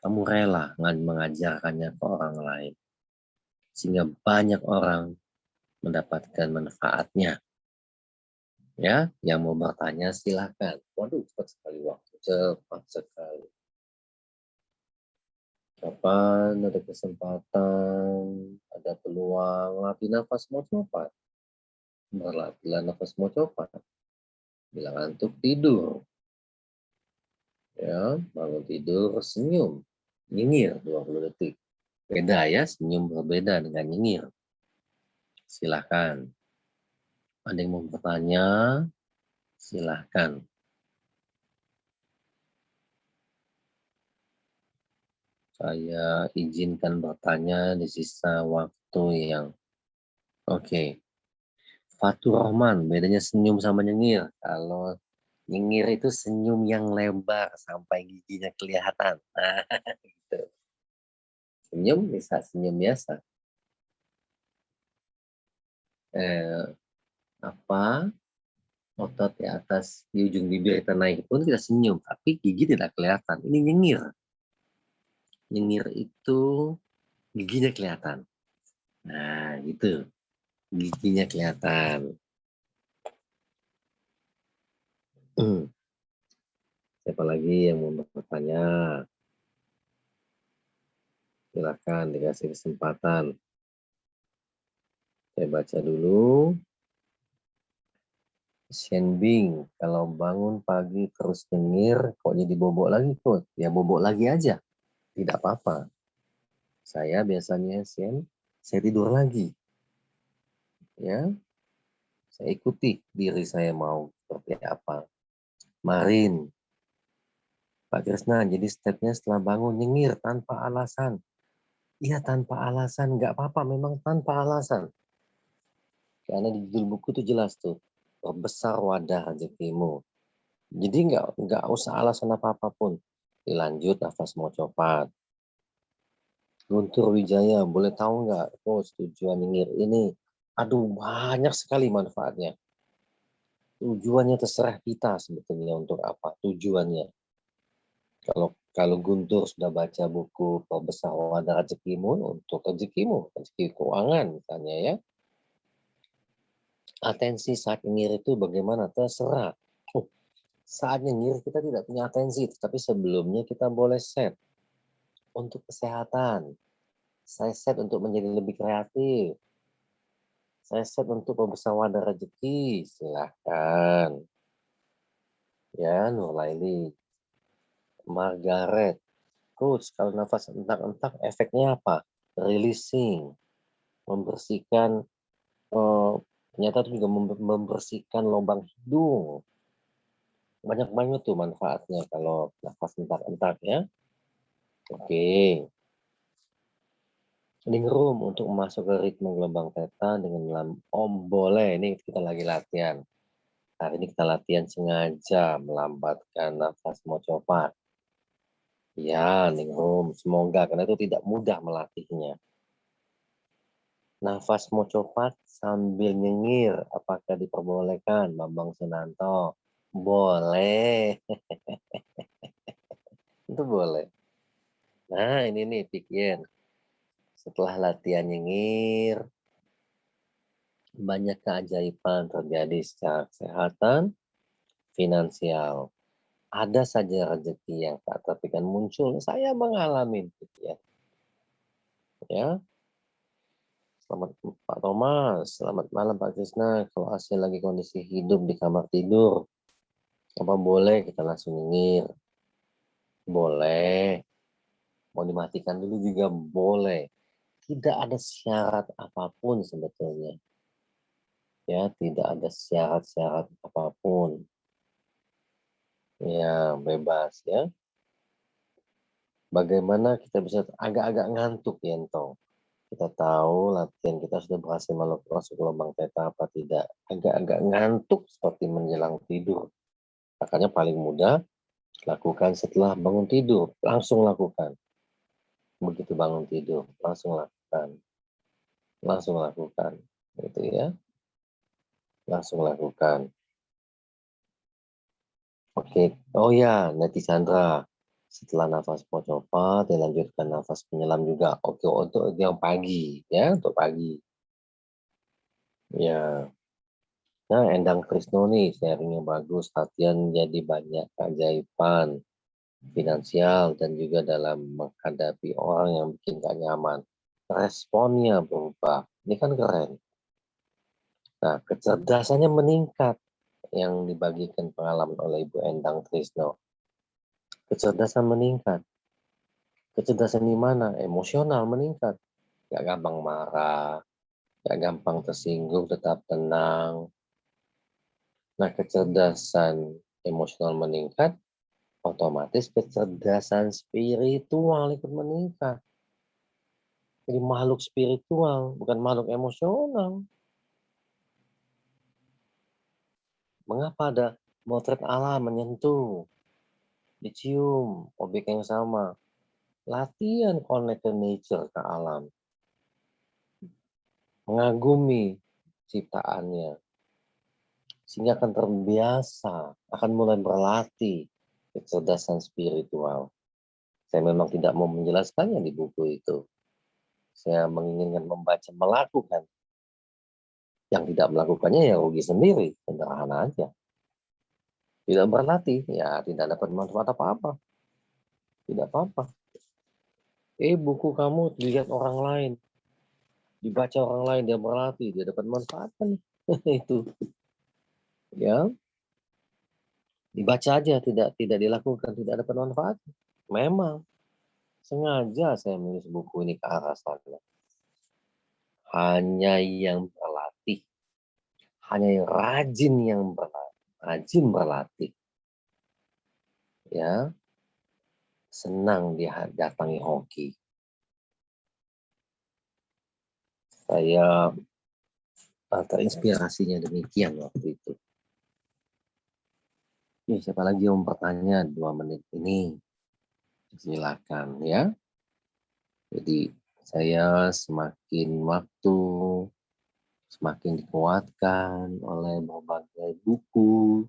[SPEAKER 1] Kamu rela mengajarkannya ke orang lain. Sehingga banyak orang mendapatkan manfaatnya. Ya, yang mau bertanya silakan. Waduh, cepat sekali waktu. Cepat sekali. Kapan ada kesempatan, ada peluang, latih nafas mau coba. Berlatih nafas mau coba. Bila ngantuk tidur. Ya, bangun tidur senyum. Nyengir 20 detik. Beda ya, senyum berbeda dengan nyengir. Silahkan. Ada yang mau bertanya? Silahkan. Saya izinkan bertanya di sisa waktu yang oke. Fatur Rahman, bedanya senyum sama nyengir. Kalau nyengir itu senyum yang lebar sampai giginya kelihatan. Nah, gitu. Senyum bisa senyum biasa. Apa? Otot di atas di ujung bibir kita naik pun kita senyum, tapi gigi tidak kelihatan. Ini nyengir. Nyengir itu giginya kelihatan. Nah, gitu. Giginya kelihatan. Siapa lagi yang mau bertanya? Silakan dikasih kesempatan. Saya baca dulu. Shenbing, kalau bangun pagi terus nyengir, kok jadi bobok lagi, kok? Ya bobok lagi aja. Tidak apa-apa. Saya biasanya saya tidur lagi. Ya, saya ikuti diri saya mau seperti apa. Marin, Pak Krisna, jadi stepnya setelah bangun nyengir tanpa alasan. Iya tanpa alasan, nggak apa-apa memang tanpa alasan. Karena di judul buku itu jelas tuh, perbesar wadah rezekimu. Jadi nggak usah alasan apa-apapun. Dilanjut nafas mau copat. Guntur Wijaya, boleh tahu nggak, coach, tujuan nyengir ini? Aduh, banyak sekali manfaatnya. Tujuannya terserah kita sebetulnya untuk apa tujuannya. Kalau Guntur sudah baca buku Perbesar Wadah Rezekimu untuk rezekimu, rezeki keuangan misalnya ya. Atensi saat nyengir itu bagaimana? Terserah. Saat nyengir kita tidak punya atensi, tapi sebelumnya kita boleh set untuk kesehatan. Saya set untuk menjadi lebih kreatif. Saya set untuk perbesar wadah rezeki. Silahkan. Ya, Nurlaili. Margaret. Coach, kalau nafas entak-entak efeknya apa? Releasing. Membersihkan, ternyata itu juga membersihkan lubang hidung. Banyak banget tuh manfaatnya kalau nafas entak-entak ya. Oke. Room untuk masuk ke ritme gelombang theta dengan boleh. Ini kita lagi latihan. Hari ini kita latihan sengaja melambatkan nafas mau coba. Ya, Room. Semoga karena itu tidak mudah melatihnya. Nafas mau copat sambil nyengir. Apakah diperbolehkan, Bambang Sunanto? Boleh. Itu boleh. Nah, ini nih pikir. Setelah latihan nyengir, banyak keajaiban terjadi secara kesehatan, finansial. Ada saja rezeki yang tak terpikirkan muncul. Saya mengalami ya. Ya. Selamat Pak Thomas, selamat malam Pak Krisna. Kalau Asia lagi kondisi hidup di kamar tidur, apa boleh kita langsung nyengir? Boleh. Mau dimatikan dulu juga boleh. Tidak ada syarat apapun sebetulnya. Ya, tidak ada syarat-syarat apapun. Ya, bebas ya. Bagaimana kita bisa agak-agak ngantuk ya, Entong. Kita tahu latihan kita sudah berhasil masuk ke lubang theta apa tidak. Agak-agak ngantuk seperti menjelang tidur. Makanya paling mudah lakukan setelah bangun tidur. Langsung lakukan. Begitu bangun tidur, langsung lakukan. Langsung lakukan. Gitu ya. Langsung lakukan. Oke. Oh ya, Neti Chandra. Setelah nafas pocopat, dilanjutkan nafas penyelam juga. Oke, untuk yang pagi. Ya, untuk pagi. Ya. Nah, Endang Krisno nih, sharingnya bagus. Latihan jadi banyak keajaiban finansial dan juga dalam menghadapi orang yang bikin gak nyaman. Responnya berubah. Ini kan keren. Nah, kecerdasannya meningkat yang dibagikan pengalaman oleh Ibu Endang Krisno. Kecerdasan meningkat. Kecerdasan di mana? Emosional meningkat. Gak gampang marah, gak gampang tersinggung, tetap tenang. Nah, kecerdasan emosional meningkat, otomatis kecerdasan spiritual ikut meningkat. Jadi makhluk spiritual, bukan makhluk emosional. Mengapa ada motret alam menyentuh, dicium, objek yang sama? Latihan connect to nature, ke alam. Mengagumi ciptaannya. Sehingga akan terbiasa, akan mulai berlatih kecerdasan spiritual. Saya memang tidak mau menjelaskannya di buku itu. Saya menginginkan membaca, melakukan. Yang tidak melakukannya ya rugi sendiri, sederhana aja. Tidak berlatih, ya tidak dapat manfaat apa-apa. Tidak apa-apa. Buku kamu dilihat orang lain, dibaca orang lain, dia berlatih, dia dapat manfaat kan? Itu, ya. Dibaca aja, tidak dilakukan, tidak dapat manfaat. Memang Sengaja saya menulis buku ini ke arah sana. Hanya yang berlatih, hanya yang rajin berlatih, ya, senang datangi hoki. Saya terinspirasinya demikian waktu itu. Nih, siapa lagi yang mau bertanya 2 menit ini? Silakan ya. Jadi saya semakin waktu semakin dikuatkan oleh berbagai buku,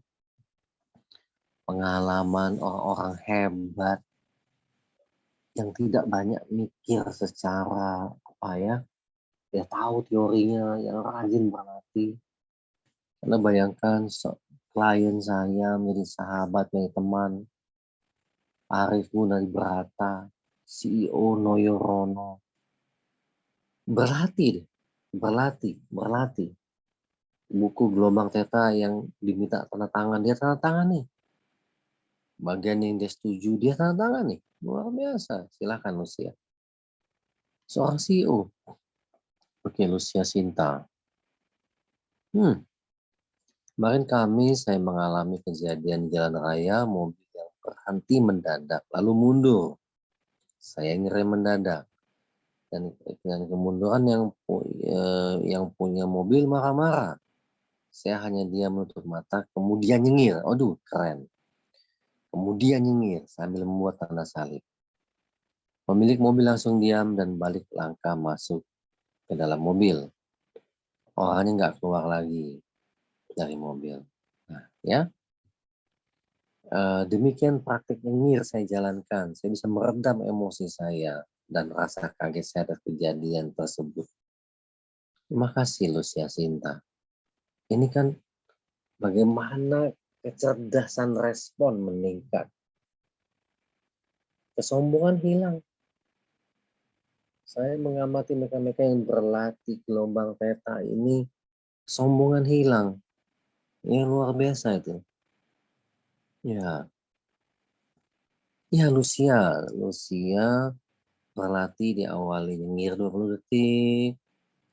[SPEAKER 1] pengalaman orang-orang hebat yang tidak banyak mikir secara dia tahu teorinya, yang rajin berlatih. Karena bayangkan klien saya menjadi sahabat, menjadi teman, Arif Gunadi Brata, CEO Noyorono. Berlatih. Buku Gelombang Theta yang diminta tanda tangan, dia tanda tangan nih. Bagian yang dia setuju, dia tanda tangan nih. Luar biasa. Silakan Lucia. Seorang CEO. Oke, Lucia Sinta. Kemarin saya mengalami kejadian di jalan raya, mobil yang berhenti mendadak, lalu mundur. Saya ngerem mendadak. Dan dengan kemunduran yang punya mobil marah-marah. Saya hanya diam menutup mata, kemudian nyengir. Aduh, keren. Kemudian nyengir sambil membuat tanda salib. Pemilik mobil langsung diam dan balik langkah masuk ke dalam mobil. Orangnya nggak keluar lagi dari mobil. Nah, ya. Demikian praktik nyengir saya jalankan. Saya bisa meredam emosi saya dan rasa kaget saya atas kejadian tersebut. Terima kasih Lucia Sinta. Ini kan bagaimana kecerdasan respon meningkat. Kesombongan hilang. Saya mengamati mereka-mereka yang berlatih gelombang theta ini, kesombongan hilang. Yang luar biasa itu. Ya Lucia berlatih diawali nyengir 20 detik,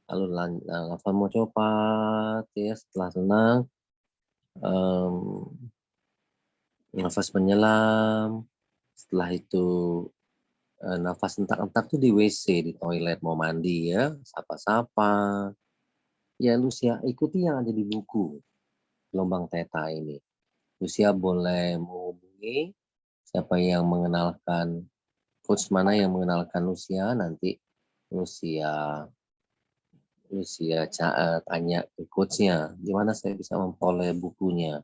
[SPEAKER 1] lalu lafaz mau cepat, ya, setelah tenang, nafas menyelam, setelah itu nafas entak-entak tuh di WC, di toilet mau mandi ya, sapa-sapa. Ya Lucia ikuti yang ada di buku Gelombang Theta ini. Lucia boleh menghubungi siapa yang mengenalkan, coach mana yang mengenalkan Lucia, nanti Lucia tanya ke coachnya, gimana saya bisa memperoleh bukunya.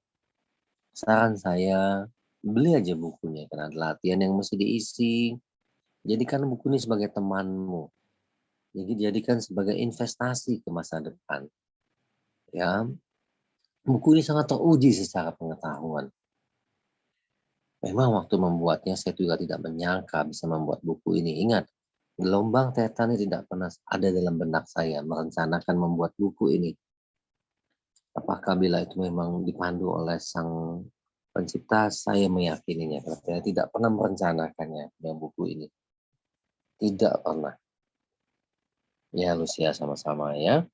[SPEAKER 1] Saran saya, beli aja bukunya, karena ada latihan yang mesti diisi. Jadikan buku ini sebagai temanmu. Jadi jadikan sebagai investasi ke masa depan. Ya, buku ini sangat teruji secara pengetahuan. Memang waktu membuatnya saya juga tidak menyangka bisa membuat buku ini. Ingat, gelombang theta ini tidak pernah ada dalam benak saya merencanakan membuat buku ini. Apakah bila itu memang dipandu oleh sang pencipta, saya meyakininya. Karena saya tidak pernah merencanakannya dengan buku ini. Tidak pernah. Ya, Lucia sama-sama ya.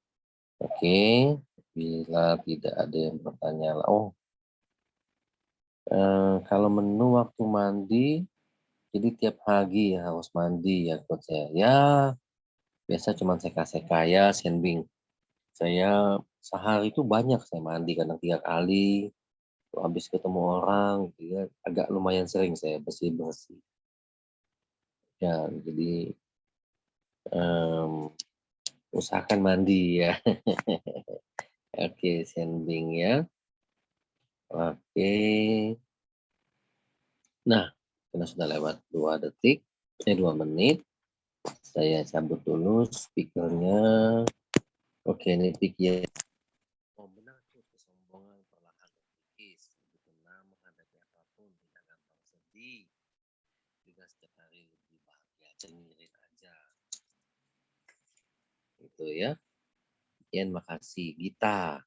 [SPEAKER 1] Oke, bila tidak ada yang bertanya. Kalau menu waktu mandi, jadi tiap pagi ya harus mandi ya coach ya. Ya, biasa cuma seka-seka ya, sandbing. Saya sehari itu banyak saya mandi, kadang 3 kali. Habis ketemu orang, gitu ya, agak lumayan sering saya bersih-bersih. Ya, jadi usahakan mandi ya. Oke, sandbing ya. Oke. Nah, karena sudah lewat 2 menit. Saya cabut dulu speakernya. Oke, ini pikir. Oh benar tuh, kesombongan perlahan terkikis. Benar menghadapi apapun, tidak gampang sedih. Juga setiap hari lebih bahagia, cengirin aja. Itu ya. Sekian, makasih. Gita.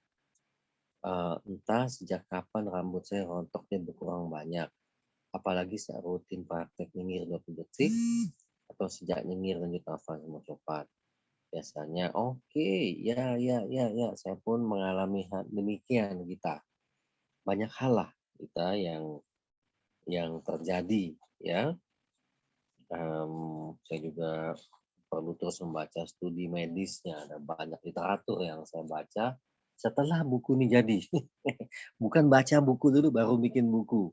[SPEAKER 1] Entah sejak kapan rambut saya rontoknya berkurang banyak. Apalagi saya rutin praktek nyengir 20 detik. atau sejak nyengir lanjut nafas mau cepat. Biasanya oke, ya, saya pun mengalami hal demikian kita. Banyak hal lah kita yang terjadi ya. Saya juga perlu terus membaca studi medisnya, ada banyak literatur yang saya baca setelah buku ini jadi. Bukan baca buku dulu baru bikin buku.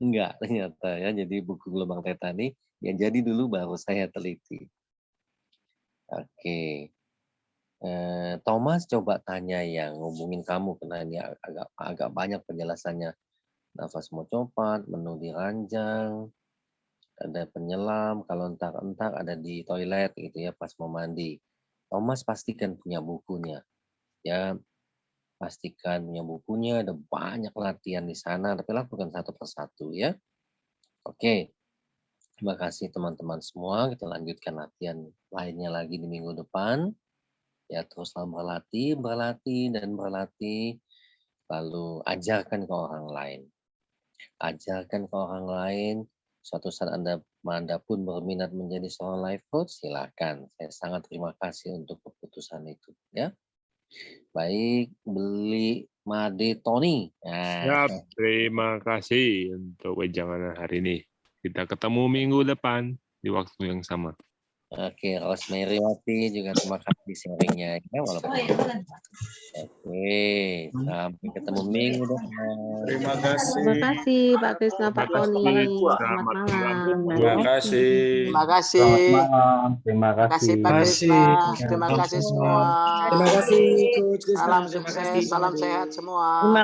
[SPEAKER 1] Enggak, ternyata ya. Jadi buku Gelombang Theta ini yang jadi dulu baru saya teliti. Oke. Thomas coba tanya yang ngubungin kamu karena ini agak banyak penjelasannya. Nafas mau cepat, menu diranjang, ada penyelam, kalau entar-entar ada di toilet gitu ya pas mau mandi. Thomas pastikan punya bukunya. Ya, pastikan punya bukunya, ada banyak latihan di sana, tapi lakukan satu persatu ya. Oke. Terima kasih teman-teman semua. Kita lanjutkan latihan lainnya lagi di minggu depan. Ya, teruslah berlatih, dan berlatih. Lalu ajarkan ke orang lain. Ajarkan ke orang lain. Suatu saat Anda pun berminat menjadi seorang life coach, silakan. Saya sangat terima kasih untuk keputusan itu. Ya, baik, Beli Made Tony.
[SPEAKER 2] Siap, terima kasih untuk wejangan hari ini. Kita ketemu minggu depan di waktu yang sama.
[SPEAKER 1] Oke, Rosemary Wati juga terima kasih sharingnya ya, walaupun oke, sampai ketemu minggu depan.
[SPEAKER 3] Terima kasih.
[SPEAKER 4] Terima kasih Pak Krisna, Pak Tony. Selamat malam.
[SPEAKER 3] Terima kasih.
[SPEAKER 5] Terima kasih.
[SPEAKER 6] Terima
[SPEAKER 5] Terima kasih Pak Krisna. Terima kasih semua.
[SPEAKER 3] Terima kasih Coach Krisna.
[SPEAKER 5] Salam
[SPEAKER 3] Terima
[SPEAKER 5] sukses,
[SPEAKER 3] kasih.
[SPEAKER 5] salam sehat semua.
[SPEAKER 4] Terima